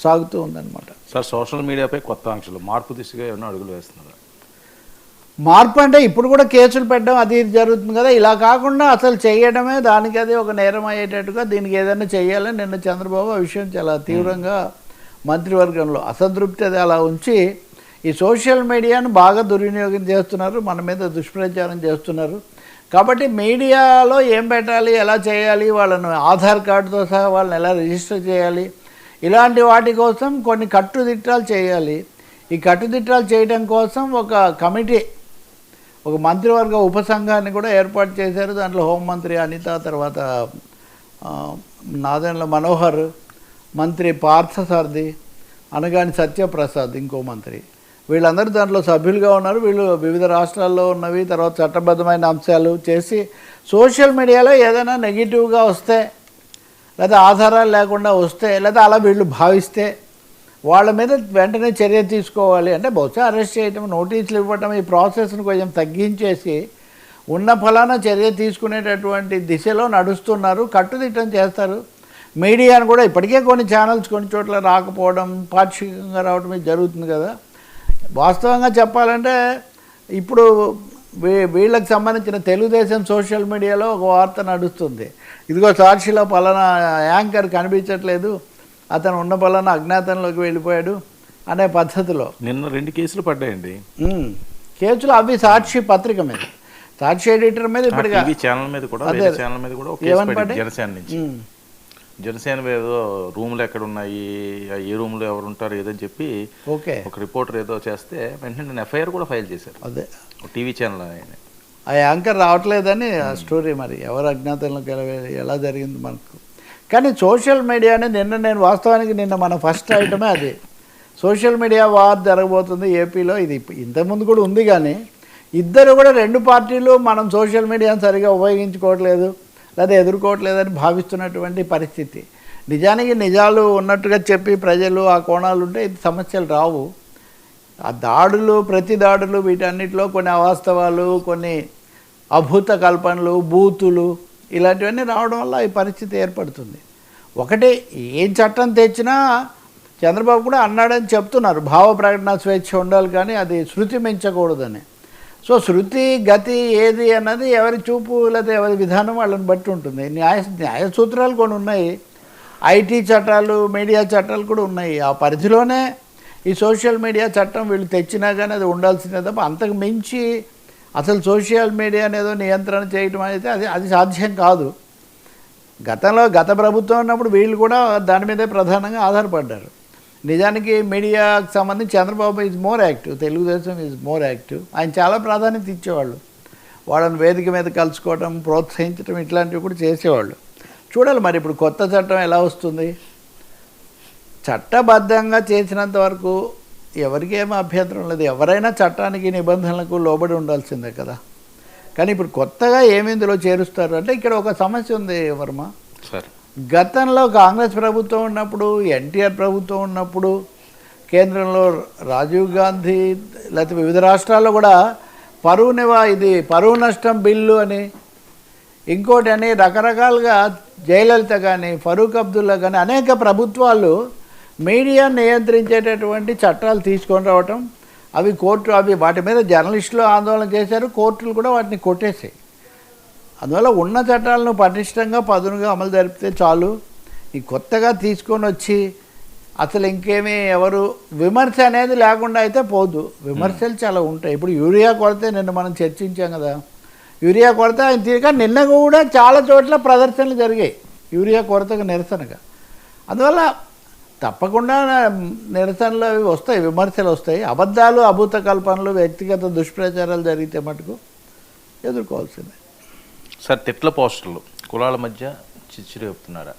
సాగుతూ ఉందన్నమాట. Sir, social మీడియాపై కొత్త ఆంక్షలు మార్పు దిశగా ఏమైనా అడుగులు వేస్తున్నారు? మార్పు అంటే ఇప్పుడు కూడా కేసులు పెట్టడం అది జరుగుతుంది కదా. ఇలా కాకుండా అసలు చేయడమే దానికి అది ఒక నేరం అయ్యేటట్టుగా దీనికి ఏదైనా చేయాలని నిన్న చంద్రబాబు ఆ విషయం చాలా తీవ్రంగా మంత్రివర్గంలో అసంతృప్తి అది అలా ఉంచి ఈ సోషల్ మీడియాను బాగా దుర్వినియోగం చేస్తున్నారు, మన మీద దుష్ప్రచారం చేస్తున్నారు. కాబట్టి మీడియాలో ఏం పెట్టాలి, ఎలా చేయాలి, వాళ్ళను ఆధార్ కార్డుతో సహా వాళ్ళని ఎలా రిజిస్టర్ చేయాలి, ఇలాంటి వాటి కోసం కొన్ని కట్టుదిట్టాలు చేయాలి. ఈ కట్టుదిట్టాలు చేయడం కోసం ఒక కమిటీ, ఒక మంత్రివర్గ ఉపసంఘాన్ని కూడా ఏర్పాటు చేశారు. దాంట్లో హోంమంత్రి అనిత, తర్వాత నాదెండ్ల మనోహర్, మంత్రి పార్థసారథి, అనగాని సత్యప్రసాద్ ఇంకో మంత్రి, వీళ్ళందరూ దాంట్లో సభ్యులుగా ఉన్నారు. వీళ్ళు వివిధ రాష్ట్రాల్లో ఉన్నవి, తర్వాత చట్టబద్ధమైన అంశాలు చేసి సోషల్ మీడియాలో ఏదైనా నెగిటివ్గా వస్తే, లేదా ఆధారాలు లేకుండా వస్తే, లేదా అలా వీళ్ళు భావిస్తే వాళ్ళ మీద వెంటనే చర్య తీసుకోవాలి. అంటే బహుశా అరెస్ట్ చేయటం, నోటీసులు ఇవ్వటం, ఈ ప్రాసెస్ను కొంచెం తగ్గించేసి ఉన్న ఫలానా చర్య తీసుకునేటటువంటి దిశలో నడుస్తున్నారు, కట్టుదిట్టం చేస్తారు. మీడియాను కూడా ఇప్పటికే కొన్ని ఛానల్స్ కొన్ని చోట్ల రాకపోవడం, పాక్షికంగా రావడం ఇది జరుగుతుంది కదా. వాస్తవంగా చెప్పాలంటే ఇప్పుడు వీళ్ళకి సంబంధించిన తెలుగుదేశం సోషల్ మీడియాలో ఒక వార్త నడుస్తుంది, ఇదిగో సాక్షిలో పలానా యాంకర్ కనిపించట్లేదు, అతను ఉన్న పలానా అజ్ఞాతంలోకి వెళ్ళిపోయాడు అనే పద్ధతిలో నిన్న 2 కేసులు పడ్డాయండి. కేసులు అవి సాక్షి పత్రిక మీద, సాక్షి ఎడిటర్ మీద, ఇప్పటికీ ఛానల్ మీద కూడా, ఛానల్ మీద కూడా జనసేన నుంచి, జనసేన ఏదో రూమ్లు ఎక్కడ ఉన్నాయి, ఏ రూమ్లో ఎవరు ఉంటారు ఏదని చెప్పి ఒక రిపోర్టర్ ఏదో చేస్తే వెంటనే నేను ఎఫ్ఐఆర్ కూడా ఫైల్ చేశారు. అదే టీవీ ఛానల్ ఆయన ఆ యాంకర్ రావట్లేదని ఆ స్టోరీ, మరి ఎవరు అజ్ఞాతంలోకి ఎలా జరిగింది మనకు. కానీ సోషల్ మీడియాని నేను వాస్తవానికి నిన్న మన ఫస్ట్ ఐటమే అది, సోషల్ మీడియా వార్ జరగబోతుంది ఏపీలో. ఇది ఇంతకుముందు కూడా ఉంది, కానీ ఇద్దరు కూడా 2 పార్టీలు మనం సోషల్ మీడియాను సరిగా ఉపయోగించుకోవట్లేదు లేదా ఎదుర్కోవట్లేదని భావిస్తున్నటువంటి పరిస్థితి. నిజానికి నిజాలు ఉన్నట్టుగా చెప్పి ప్రజలు ఆ కోణాలు ఉంటే ఇది సమస్యలు రావు. ఆ దాడులు, ప్రతి దాడులు, వీటన్నిటిలో కొన్ని అవాస్తవాలు, కొన్ని అభూత కల్పనలు, బూతులు, ఇలాంటివన్నీ రావడం వల్ల ఈ పరిస్థితి ఏర్పడుతుంది. ఒకటి ఏం చట్టం తెచ్చినా చంద్రబాబు కూడా అన్నాడని చెప్తున్నారు, భావ ప్రకటన స్వేచ్ఛ ఉండాలి కానీ అది శృతి మించకూడదని. సో శృతి గతి ఏది అన్నది ఎవరి చూపు లేదా ఎవరి విధానం వాళ్ళని బట్టి ఉంటుంది. న్యాయ సూత్రాలు కొన్ని ఉన్నాయి, ఐటీ చట్టాలు, మీడియా చట్టాలు కూడా ఉన్నాయి. ఆ పరిధిలోనే ఈ సోషల్ మీడియా చట్టం వీళ్ళు తెచ్చినా కానీ అది ఉండాల్సిందే తప్ప అంతకు మించి అసలు సోషల్ మీడియా అనేదో నియంత్రణ చేయటం అయితే అది సాధ్యం కాదు. గత ప్రభుత్వం ఉన్నప్పుడు వీళ్ళు కూడా దాని మీదే ప్రధానంగా ఆధారపడ్డారు. నిజానికి మీడియాకు సంబంధించి Chandrababu is more active, Telugu Desam is more active. ఆయన చాలా ప్రాధాన్యత ఇచ్చేవాళ్ళు, వాళ్ళని వేదిక మీద కలుసుకోవడం, ప్రోత్సహించడం, ఇట్లాంటివి కూడా చేసేవాళ్ళు. చూడాలి మరి ఇప్పుడు కొత్త చట్టం ఎలా వస్తుంది. చట్టబద్ధంగా చేసినంత వరకు ఎవరికి ఏమీ అభ్యంతరం లేదు, ఎవరైనా చట్టానికి నిబంధనలకు లోబడి ఉండాల్సిందే కదా. కానీ ఇప్పుడు కొత్తగా ఏమిందులో చేరుస్తారు అంటే ఇక్కడ ఒక సమస్య ఉంది వర్మ. గతంలో కాంగ్రెస్ ప్రభుత్వం ఉన్నప్పుడు, ఎన్టీఆర్ ప్రభుత్వం ఉన్నప్పుడు, కేంద్రంలో రాజీవ్ గాంధీ, లేకపోతే వివిధ రాష్ట్రాల్లో కూడా పరువు నష్టం బిల్లు అని, ఇంకోటి అని రకరకాలుగా జయలలిత కానీ, ఫరూక్ అబ్దుల్లా కానీ అనేక ప్రభుత్వాలు మీడియా నియంత్రించేటటువంటి చట్టాలు తీసుకొని రావటం, అవి వాటి మీద జర్నలిస్టులు ఆందోళన చేశారు, కోర్టులు కూడా వాటిని కొట్టేసాయి. అందువల్ల ఉన్న చట్టాలను పటిష్టంగా పదునుగా అమలు జరిపితే చాలు. ఈ కొత్తగా తీసుకొని వచ్చి అసలు ఇంకేమీ ఎవరు విమర్శ అనేది లేకుండా అయితే పోదు. విమర్శలు చాలా ఉంటాయి. ఇప్పుడు యూరియా కొరత నిన్న మనం చర్చించాం కదా, యూరియా కొరత ఆయన తీరుగా నిన్న కూడా చాలా చోట్ల ప్రదర్శనలు జరిగాయి యూరియా కొరతకు నిరసనగా. అందువల్ల తప్పకుండా నిరసనలు అవి వస్తాయి, విమర్శలు వస్తాయి. అబద్ధాలు, అభూత కల్పనలు, వ్యక్తిగత దుష్ప్రచారాలు జరిగితే మటుకు ఎదుర్కోవాల్సిందే. సార్, తిట్ల పోస్టర్లు కులాల మధ్య చిచ్చులు చెప్తున్నారా?